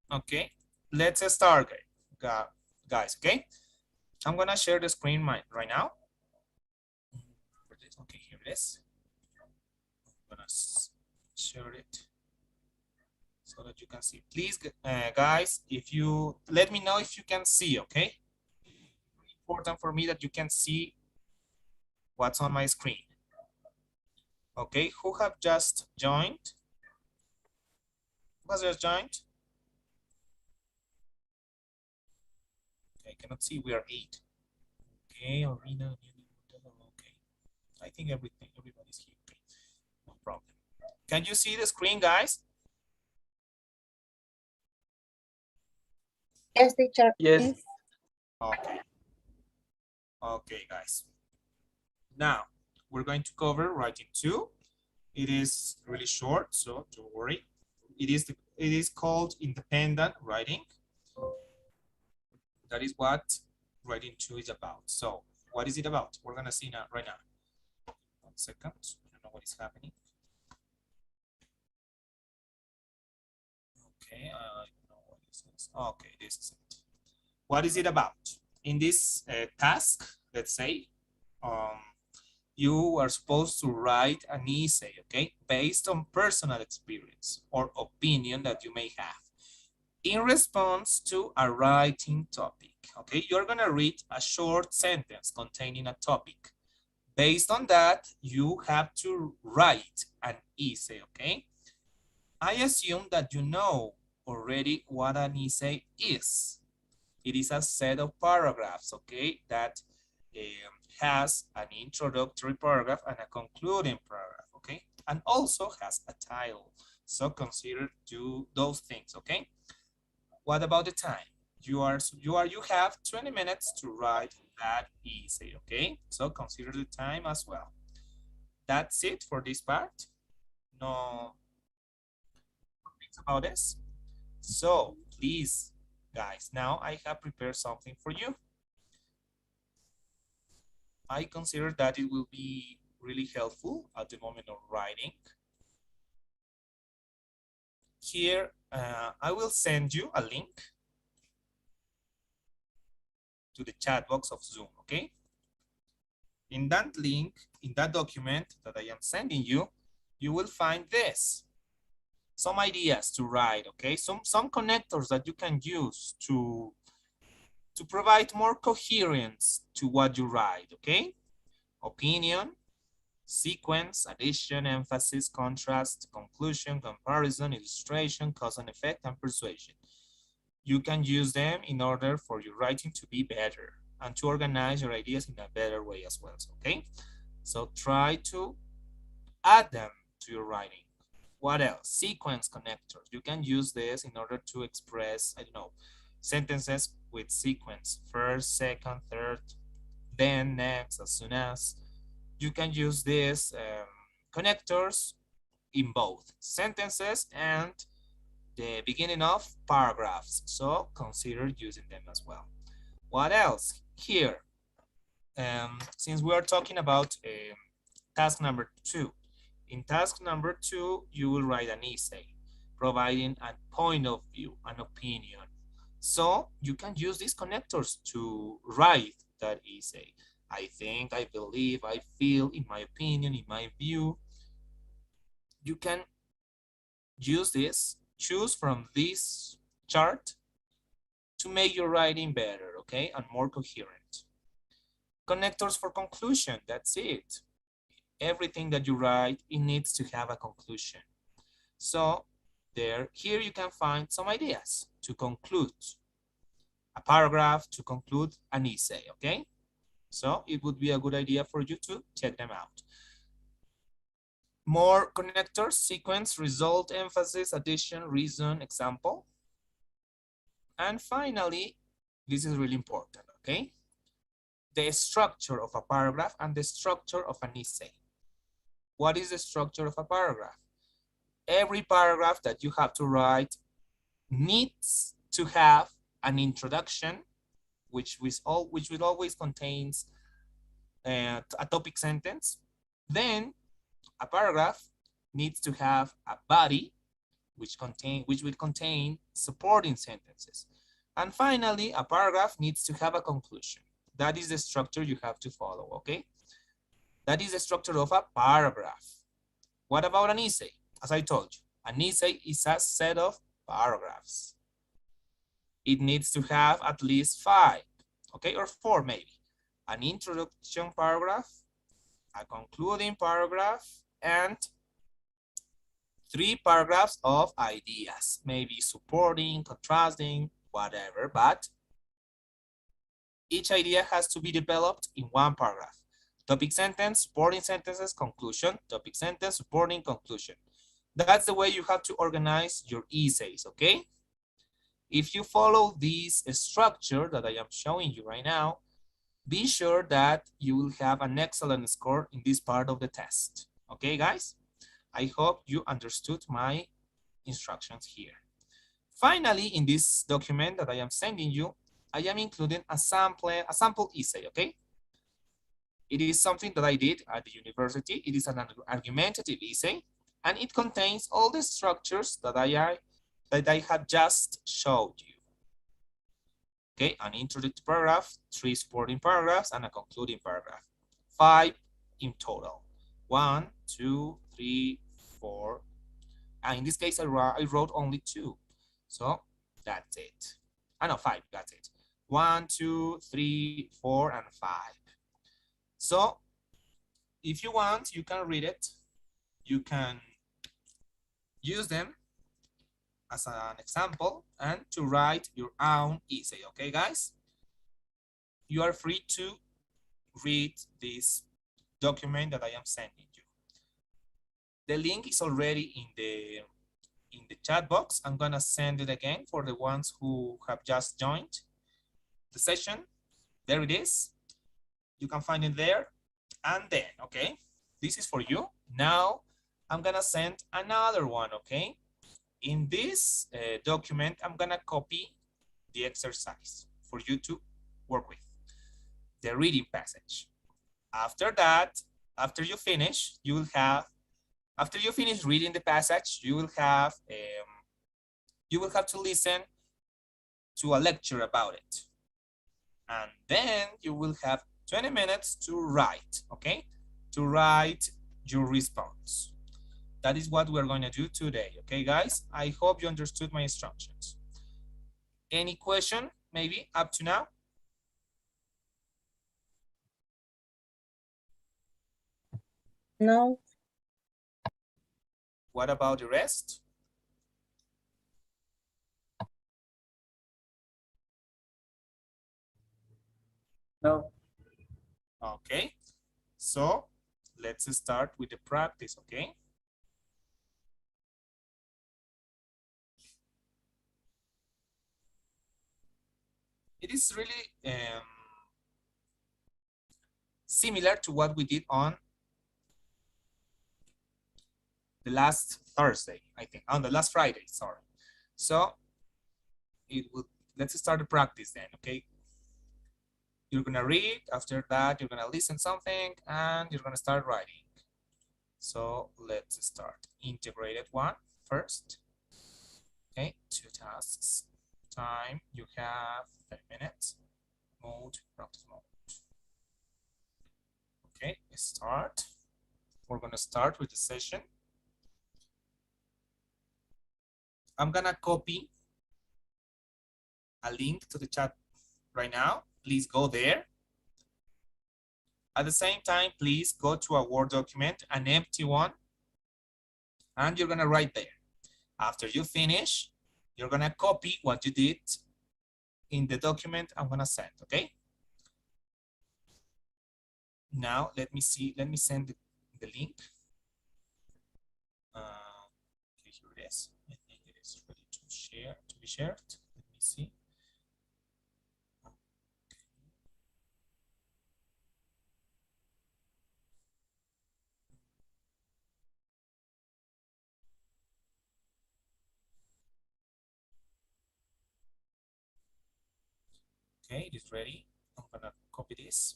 Okay, let's start, guys. Okay, I'm gonna share the screen right now. Okay, here it is. I'm gonna share it so that you can see. Please, guys, if you let me know if you can see. Okay, important for me that you can see what's on my screen. Okay, who have just joined? Who has just joined? Okay, I cannot see. We are 8. Okay, Arena. Okay, I think everybody's here. Okay, no problem. Can you see the screen, guys? Yes, teacher. Yes. Yes. Okay. Okay, guys. Now we're going to cover writing 2. It is really short, so don't worry. It is called independent writing. That is what writing 2 is about. So what is it about? We're gonna see now right now. 1 second. I don't know what is happening. Okay, I don't know what this is. Okay, this is it. What is it about? In this task, let's say, um, you are supposed to write an essay, okay, based on personal experience or opinion that you may have in response to a writing topic. Okay, you're gonna read a short sentence containing a topic. Based on that, you have to write an essay, okay? I assume that you know already what an essay is. It is a set of paragraphs, okay, that has an introductory paragraph and a concluding paragraph, okay, and also has a title. So consider those things, okay. What about the time? You have 20 minutes to write that essay, okay. So consider the time as well. That's it for this part. No things about this. So please, guys, now I have prepared something for you. I consider that it will be really helpful at the moment of writing. Here, I will send you a link to the chat box of Zoom, okay? In that link, in that document that I am sending you, you will find this. Some ideas to write, okay? Some connectors that you can use to provide more coherence to what you write, okay? Opinion, sequence, addition, emphasis, contrast, conclusion, comparison, illustration, cause and effect, and persuasion. You can use them in order for your writing to be better and to organize your ideas in a better way as well, okay? So try to add them to your writing. What else? Sequence connectors. You can use this in order to express, I don't know, sentences with sequence, first, second, third, then, next, as soon as. You can use these connectors in both sentences and the beginning of paragraphs. So consider using them as well. What else? Here, since we are talking about task number 2, in task number 2, you will write an essay, providing a point of view, an opinion. So you can use these connectors to write that essay. I think, I believe, I feel, in my opinion, in my view. You can use this, choose from this chart to make your writing better, okay, and more coherent. Connectors for conclusion, that's it. Everything that you write, it needs to have a conclusion. So here you can find some ideas to conclude a paragraph, to conclude an essay, okay? So it would be a good idea for you to check them out. More connectors, sequence, result, emphasis, addition, reason, example. And finally, this is really important, okay? The structure of a paragraph and the structure of an essay. What is the structure of a paragraph? Every paragraph that you have to write needs to have an introduction, which will always contains a topic sentence. Then a paragraph needs to have a body, which will contain supporting sentences. And finally, a paragraph needs to have a conclusion. That is the structure you have to follow, okay? That is the structure of a paragraph. What about an essay? As I told you, an essay is a set of paragraphs. It needs to have at least 5, okay, or 4 maybe. An introduction paragraph, a concluding paragraph, and 3 paragraphs of ideas, maybe supporting, contrasting, whatever, but each idea has to be developed in 1 paragraph. Topic sentence, supporting sentences, conclusion, topic sentence, supporting, conclusion. That's the way you have to organize your essays, okay? If you follow this structure that I am showing you right now, be sure that you will have an excellent score in this part of the test. Okay, guys? I hope you understood my instructions here. Finally, in this document that I am sending you, I am including a sample essay, okay? It is something that I did at the university. It is an argumentative essay, and it contains all the structures that I have just showed you. Okay, an introductory paragraph, 3 supporting paragraphs, and a concluding paragraph. 5 in total. 1, 2, 3, 4. And in this case, I wrote only 2. So that's it. I know 5, that's it. 1, 2, 3, 4, and 5. So if you want, you can read it. You can use them as an example and to write your own essay, okay, guys? You are free to read this document that I am sending you. The link is already in the chat box. I'm gonna send it again for the ones who have just joined the session. There it is. You can find it there. And then, okay, this is for you. Now I'm gonna send another one, okay? In this document, I'm gonna copy the exercise for you to work with, the reading passage. After that, after you finish, you will have, after you finish reading the passage, you will have to listen to a lecture about it. And then you will have 20 minutes to write, okay? To write your response. That is what we're going to do today, okay, guys? I hope you understood my instructions. Any question, maybe, up to now? No. What about the rest? No. Okay, so let's start with the practice, okay? It is really similar to what we did on the last Thursday, I think, on the last Friday, sorry. So let's start the practice then, okay? You're gonna read, after that, you're gonna listen something, and you're gonna start writing. So let's start. Integrated one first. Okay, 2 tasks. Time, you have 30 minutes. Mode, practice mode. Okay, start. We're gonna start with the session. I'm gonna copy a link to the chat right now. Please go there. At the same time, please go to a Word document, an empty one, and you're gonna write there. After you finish, you're gonna copy what you did in the document I'm gonna send, okay? Now, let me send the link. Okay, here it is. I think it is ready to be shared. Let me see. Okay, it is ready. I'm gonna copy this.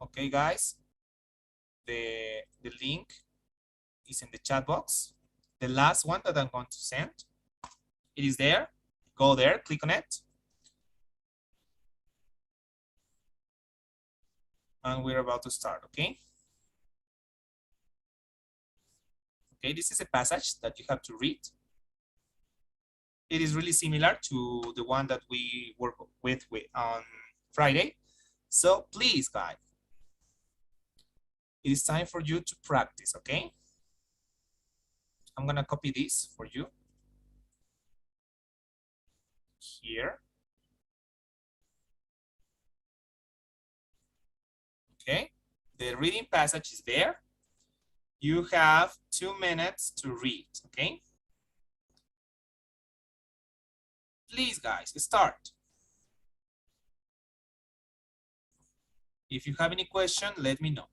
Okay, guys, the link is in the chat box. The last one that I'm going to send. It is there. Go there, click on it. And we're about to start, okay? Okay, this is a passage that you have to read. It is really similar to the one that we work with on Friday. So please, guys, it is time for you to practice, okay? I'm gonna copy this for you here. Okay, the reading passage is there. You have 2 minutes to read, okay? Please, guys, start. If you have any question, let me know.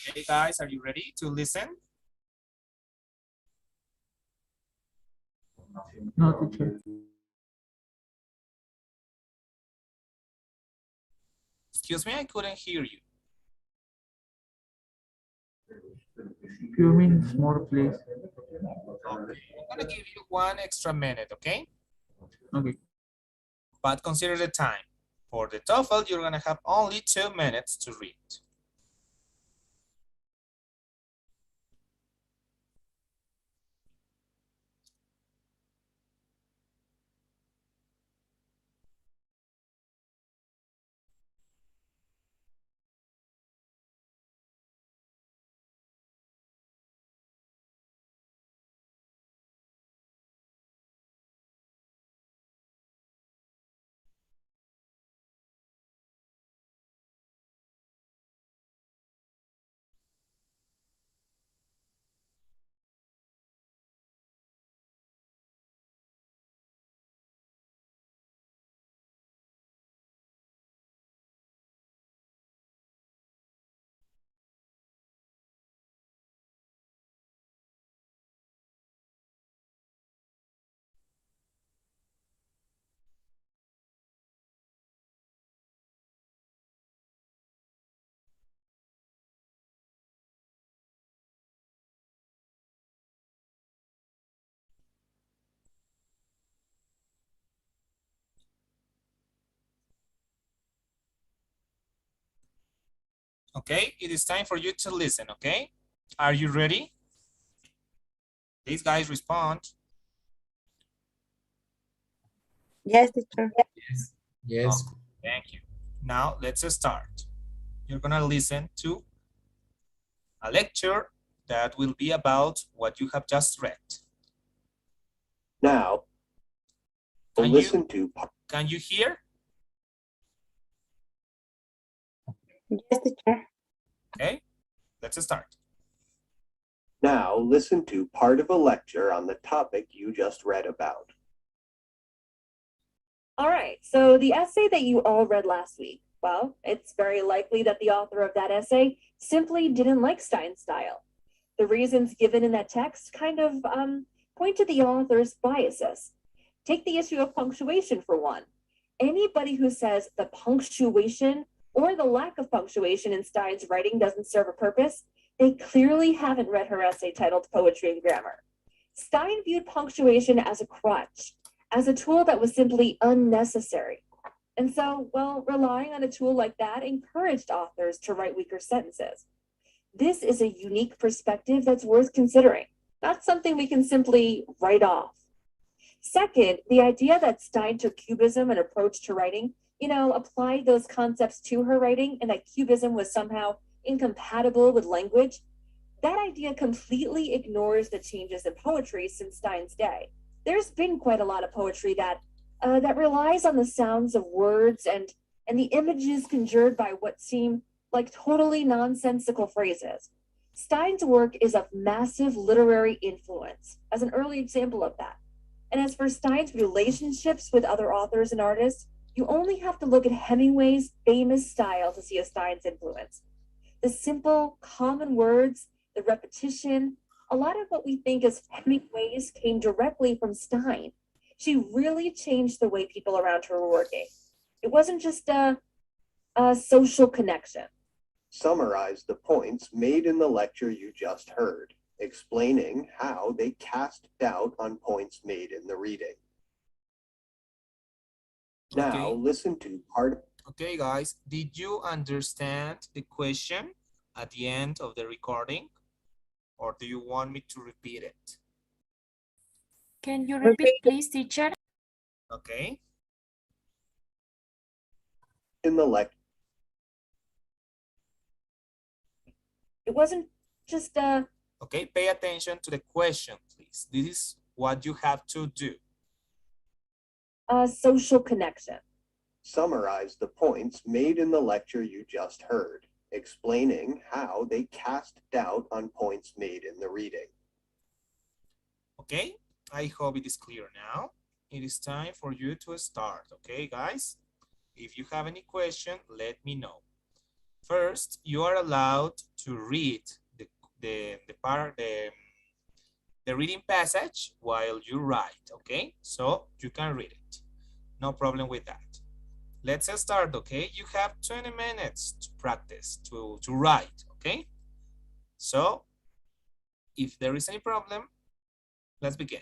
Okay, guys, are you ready to listen? No, teacher. Excuse me, I couldn't hear you. Few minutes more, please. Okay, I'm gonna give you 1 extra minute, okay? Okay. But consider the time. For the TOEFL, you're gonna have only 2 minutes to read. Okay, it is time for you to listen, okay? Are you ready? These guys respond. Yes, teacher. Yes. Yes. Okay, thank you. Now let's start. You're gonna listen to a lecture that will be about what you have just read. Now, Can listen to Can you hear? Yes, teacher. Okay, let's start. now listen to part of a lecture on the topic you just read about. All right, so the essay that you all read last week, well, it's very likely that the author of that essay simply didn't like Stein's style. The reasons given in that text kind of point to the author's biases. Take the issue of punctuation for one. Anybody who says the punctuation or the lack of punctuation in Stein's writing doesn't serve a purpose, they clearly haven't read her essay titled Poetry and Grammar. Stein viewed punctuation as a crutch, as a tool that was simply unnecessary. And so, well, relying on a tool like that encouraged authors to write weaker sentences. This is a unique perspective that's worth considering, not something we can simply write off. Second, the idea that Stein took Cubism and approach to writing, applied those concepts to her writing, and that Cubism was somehow incompatible with language, that idea completely ignores the changes in poetry since Stein's day. There's been quite a lot of poetry that relies on the sounds of words and the images conjured by what seem like totally nonsensical phrases. Stein's work is of massive literary influence, as an early example of that. And as for Stein's relationships with other authors and artists, you only have to look at Hemingway's famous style to see a Stein's influence. The simple, common words, the repetition, a lot of what we think as Hemingway's came directly from Stein. She really changed the way people around her were working. It wasn't just a social connection. Summarize the points made in the lecture you just heard, explaining how they cast doubt on points made in the reading. Now Okay. listen to part. Okay, guys, did you understand the question at the end of the recording? Or do you want me to repeat it? Can you repeat, please, teacher? Okay. In the lecture. It wasn't just a Okay, pay attention to the question, please. This is what you have to do. social connection. Summarize the points made in the lecture you just heard, explaining how they cast doubt on points made in the reading. Okay, I hope it is clear now. It is time for you to start, okay, guys? If you have any question, let me know. First, you are allowed to read the reading passage while you write, okay? So you can read it. No problem with that. Let's start, okay? You have 20 minutes to practice, to write, okay? So if there is any problem, let's begin.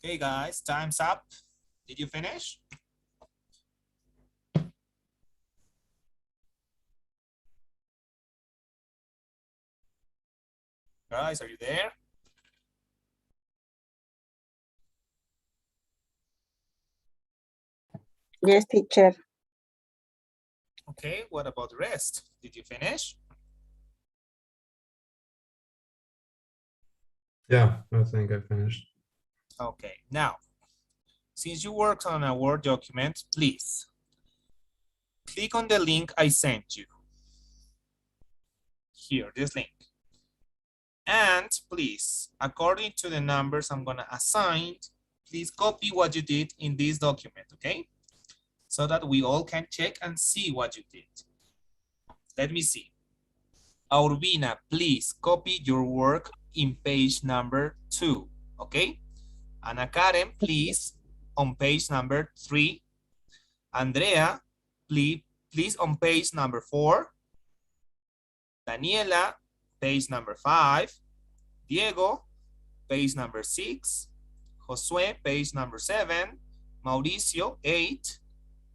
Okay, guys, time's up. Did you finish? Guys, are you there? Yes, teacher. Okay, what about the rest? Did you finish? Yeah, I think I finished. Okay, now, since you worked on a Word document, please click on the link I sent you. Here, this link. And please, according to the numbers I'm gonna assign, please copy what you did in this document, okay? So that we all can check and see what you did. Let me see. Aurbina, please copy your work in page number 2, okay? Ana Karen, please, on page number 3. Andrea, please on page number 4. Daniela, page number 5. Diego, page number 6. Josue, page number 7. Mauricio, 8.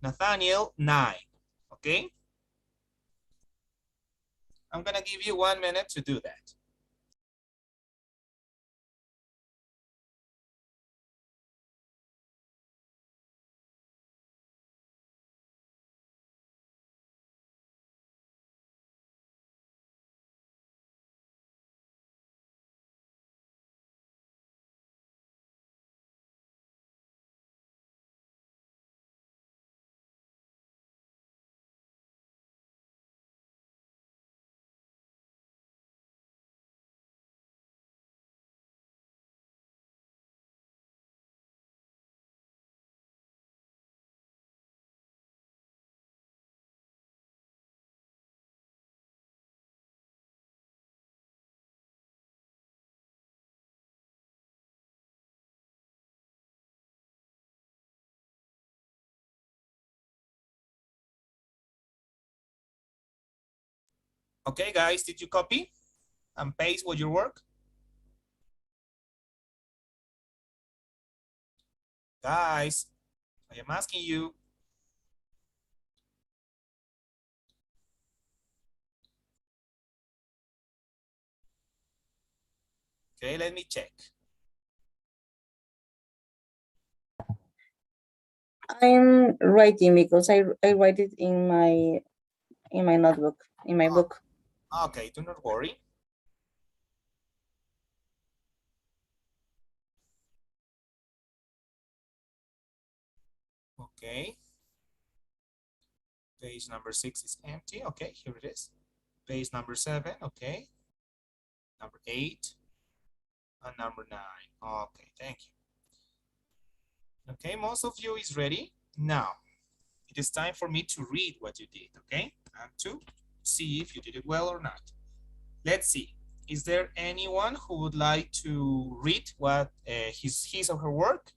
Nathaniel, 9. Okay? I'm gonna give you 1 minute to do that. Okay, guys, did you copy and paste what your work? Guys, I am asking you. Okay, let me check. I'm writing because I write it in my notebook, in my book. Okay, do not worry. Okay. Page number 6 is empty. Okay, here it is. Page number 7, okay. Number 8 and number 9. Okay, thank you. Okay, most of you is ready. Now, it is time for me to read what you did, okay? And to see if you did it well or not. Let's see. Is there anyone who would like to read what his or her work?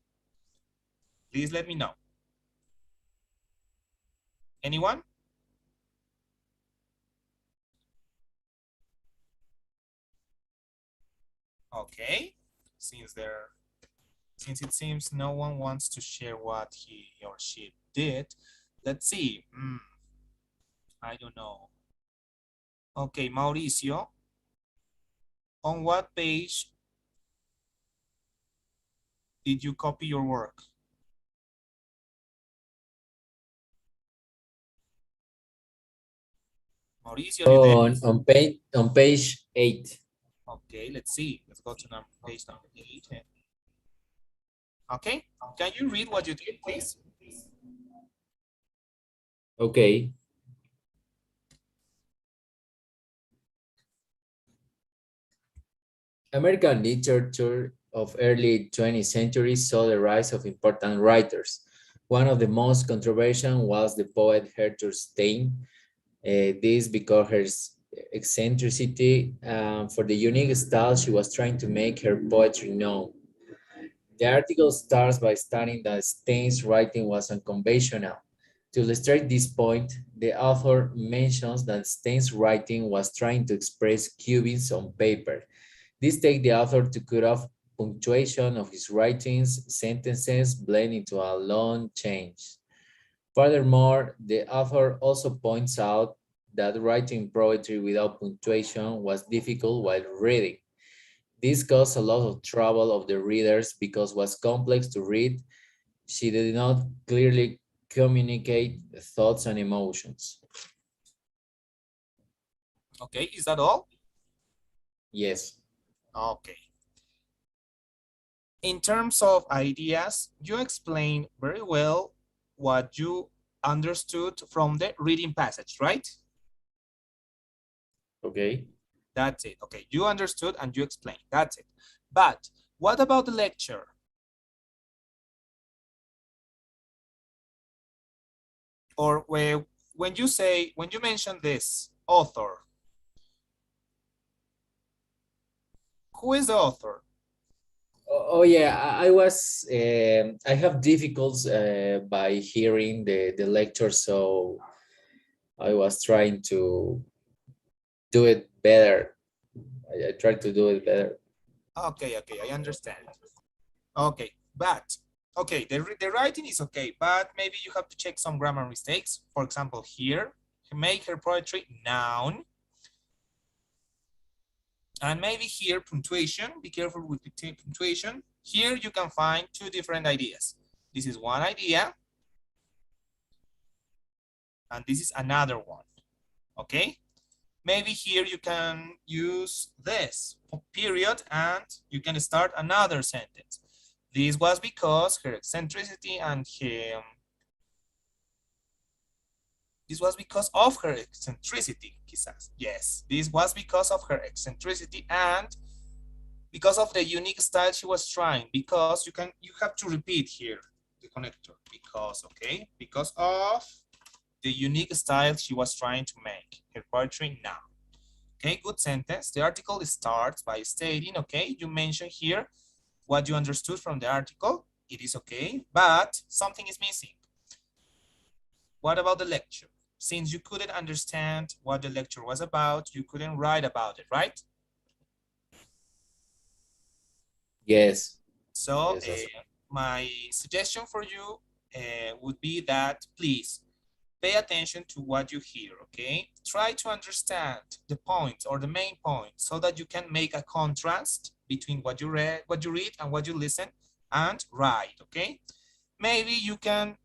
Please let me know. Anyone? Okay. Since it seems no one wants to share what he or she did, let's see. I don't know. Okay, Mauricio. On what page did you copy your work? Mauricio, On page 8. Okay, let's see. Let's go to page number 8. Okay, can you read what you did, please? Okay. American literature of early 20th century saw the rise of important writers. One of the most controversial was the poet Gertrude Stein. This because her eccentricity for the unique style she was trying to make her poetry known. The article starts by stating that Stein's writing was unconventional. To illustrate this point, the author mentions that Stein's writing was trying to express cubism on paper. This takes the author to cut off punctuation of his writings, sentences blend into a long change. Furthermore, the author also points out that writing poetry without punctuation was difficult while reading. This caused a lot of trouble of the readers because it was complex to read. She did not clearly communicate thoughts and emotions. Okay, is that all? Yes. Okay. In terms of ideas, you explained very well what you understood from the reading passage, right? Okay. That's it. Okay, you understood and you explained. That's it. But what about the lecture? Or when you mention this author, who is the author? Oh yeah, I have difficulties by hearing the lecture, so I was trying to do it better. I tried to do it better. Okay, I understand. Okay, but okay, the writing is okay, but maybe you have to check some grammar mistakes. For example, here, make her poetry noun. And maybe here, punctuation, be careful with the punctuation. Here you can find two different ideas. This is one idea. And this is another one, okay? Maybe here you can use this period and you can start another sentence. This was because her eccentricity and this was because of her eccentricity, quizás. Yes, this was because of her eccentricity and because of the unique style she was trying. Because you have to repeat here the connector. Because, okay, because of the unique style she was trying to make her poetry now. Okay, good sentence. The article starts by stating, okay, you mentioned here what you understood from the article. It is okay, but something is missing. What about the lecture? Since you couldn't understand what the lecture was about, you couldn't write about it, right? Yes. So Yes, my suggestion for you would be that please pay attention to what you hear, okay? Try to understand the points or the main points so that you can make a contrast between what you read and what you listen and write, okay? Maybe you can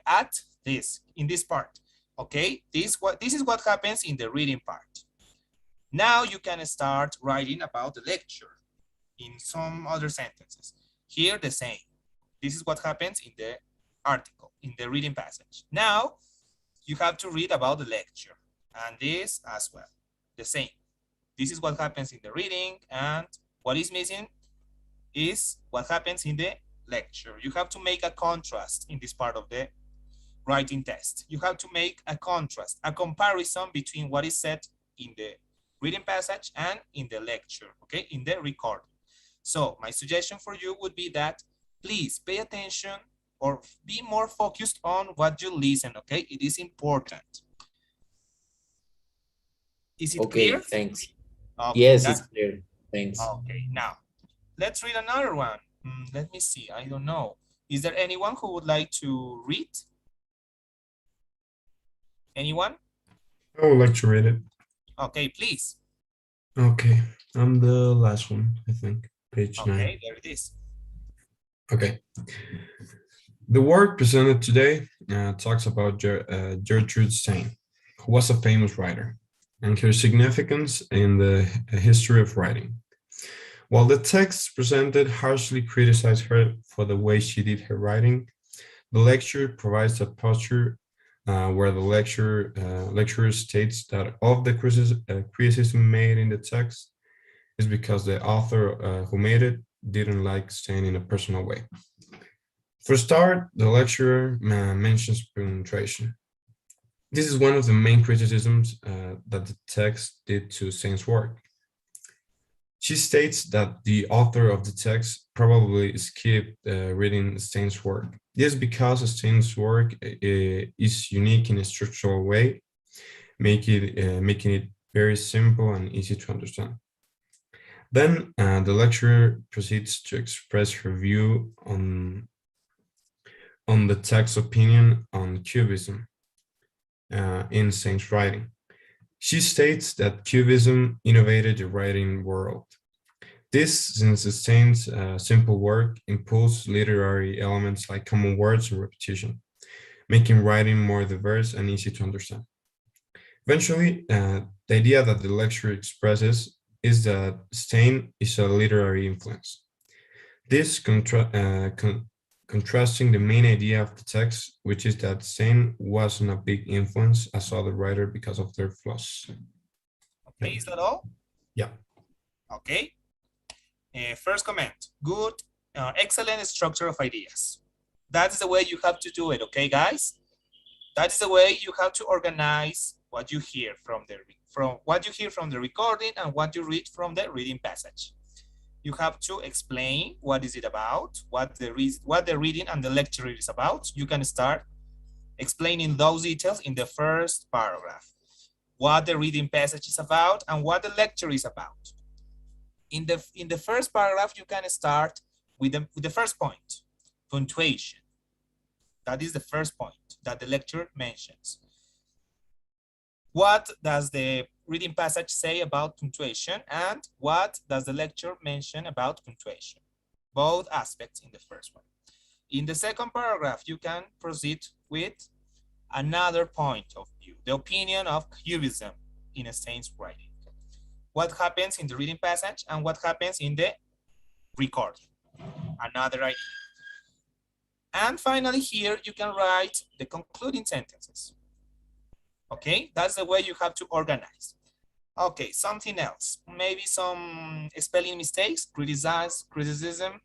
add this in this part, okay? This is what happens in the reading part. Now you can start writing about the lecture in some other sentences. Here the same. This is what happens in the article, in the reading passage. Now you have to read about the lecture and this as well, the same. This is what happens in the reading and what is missing is what happens in the lecture. You have to make a contrast in this part of the writing test. You have to make a contrast, a comparison between what is said in the reading passage and in the lecture, okay, in the recording. So my suggestion for you would be that please pay attention or be more focused on what you listen, okay? It is important. Is it okay, clear? thanks. Okay, Yes, it's clear. Thanks. okay, now let's read another one. Let me see, I don't know. Is there anyone who would like to read? Anyone? I would like to read it. Okay, please. Okay, I'm the last one, I think. Page 9. Okay, there it is. Okay. The work presented today talks about Gertrude Stein, who was a famous writer, and her significance in the history of writing. While the text presented harshly criticized her for the way she did her writing, the lecture provides a posture where the lecturer states that all of the criticism made in the text is because the author who made it didn't like Stein in a personal way. For a start, the lecturer mentions punctuation. This is one of the main criticisms that the text did to Stein's work. She states that the author of the text probably skipped reading Stein's work. This is because Stein's work is unique in a structural way, making it very simple and easy to understand. Then the lecturer proceeds to express her view on the text's opinion on Cubism in Stein's writing. She states that Cubism innovated the writing world. This, since Stein's simple work imposed literary elements like common words and repetition, making writing more diverse and easy to understand. Eventually, the idea that the lecturer expresses is that Stein is a literary influence. This contrasting the main idea of the text, which is that Stein wasn't a big influence as other writers because of their flaws. Okay, is that all? Yeah. Okay. First comment, good, excellent structure of ideas. That's the way you have to do it, okay, guys? That's the way you have to organize what you hear from the recording and what you read from the reading passage. You have to explain what is it about, what the reading and the lecture is about. You can start explaining those details in the first paragraph. What the reading passage is about and what the lecture is about. In the first paragraph, you can start with the first point, punctuation. That is the first point that the lecture mentions. What does the reading passage say about punctuation, and what does the lecture mention about punctuation? Both aspects in the first one. In the second paragraph, you can proceed with another point of view, the opinion of Cubism in Stein's writing. What happens in the reading passage and what happens in the recording, another idea. And finally here you can write the concluding sentences. Okay, that's the way you have to organize. Okay, something else, maybe some spelling mistakes, criticism.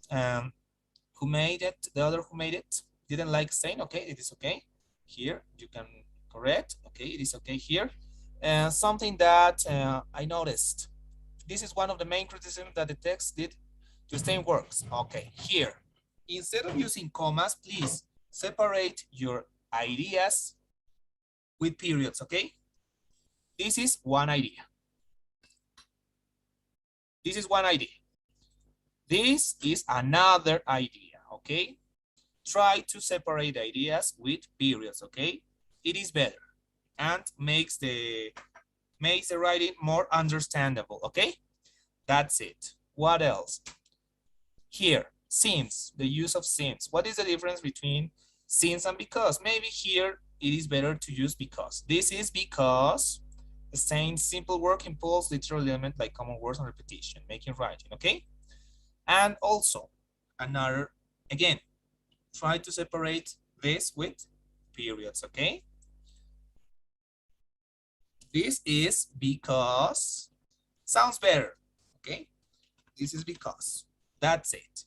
Who made it? The other who made it didn't like Stein. Okay, it is okay. Here you can correct. Okay, it is okay here. Something that I noticed. This is one of the main criticisms that the text did to Stein works. Okay, here, instead of using commas, please separate your ideas with periods, okay? This is one idea. This is one idea. This is another idea, okay? Try to separate ideas with periods, okay? It is better and makes the writing more understandable, okay? That's it. What else? Here, since, the use of since. What is the difference between since and because? Maybe here it is better to use because. This is because the same simple work impulse literal element like common words and repetition, making writing, okay? And also another, again, try to separate this with periods, okay? This is because, sounds better, okay? This is because, that's it.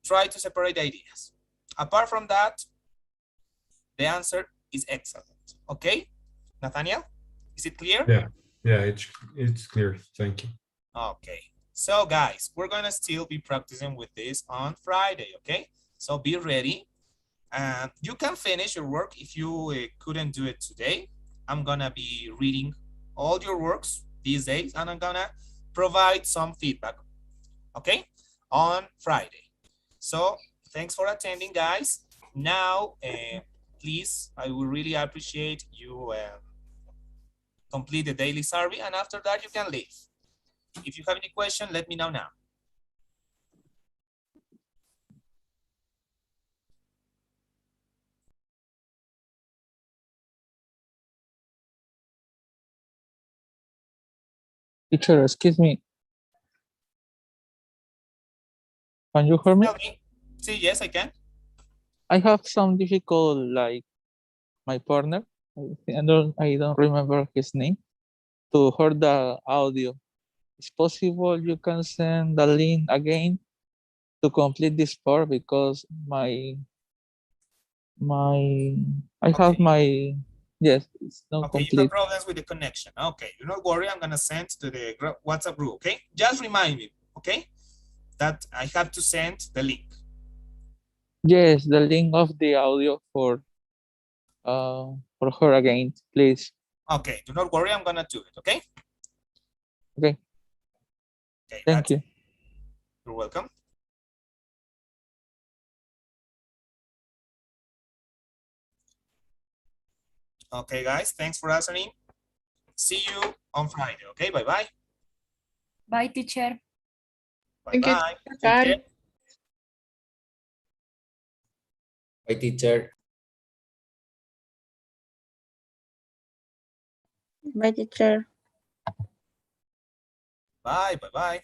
Try to separate ideas. Apart from that, the answer is excellent, okay? Nathaniel, is it clear? Yeah, it's clear, thank you. Okay, so guys, we're gonna still be practicing with this on Friday, okay? So be ready, and you can finish your work if you couldn't do it today. I'm gonna be reading all your works these days, and I'm gonna provide some feedback, okay, on Friday. So thanks for attending, guys. Now, please, I would really appreciate you complete the daily survey, and after that you can leave. If you have any question, let me know now. Teacher, excuse me. Can you hear me? Tell me. See, yes, I can. I have some difficult, like my partner. I don't remember his name. To hear the audio. It's possible you can send the link again to complete this part because I have my, yes, it's not Okay, you complete. have problems with the connection. Okay, do not worry. I'm gonna send to the WhatsApp group. Okay, just remind me. Okay, that I have to send the link. Yes, the link of the audio for her again, please. Okay, do not worry. I'm gonna do it. Okay. Okay. Okay, Thank you. You're welcome. Okay, guys, thanks for answering. See you on Friday. Okay, bye-bye. Bye, teacher. Bye-bye. Bye. Bye, teacher. Bye, teacher. Bye, bye-bye.